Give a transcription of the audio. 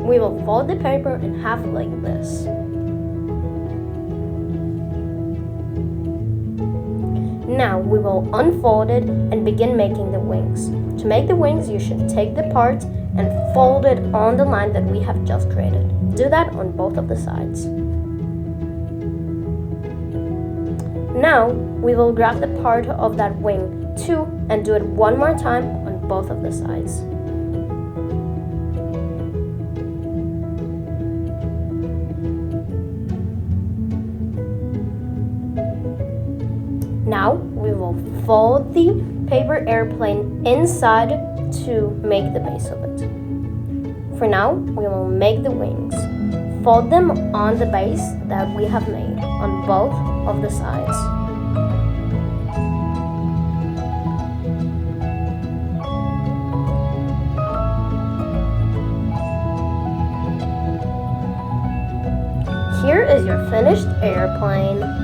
we will fold the paper in half like this. Now we will unfold it and begin making the wings. To make the wings, you should take the part and fold it on the line that we have just created. Do that on both of the sides. Now we will grab the part of that wing too and do it one more time on both of the sides. Now we will fold the paper airplane inside to make the base of it. For now, we will make the wings. Fold them on the base that we have made on both of the sides. Here is your finished airplane.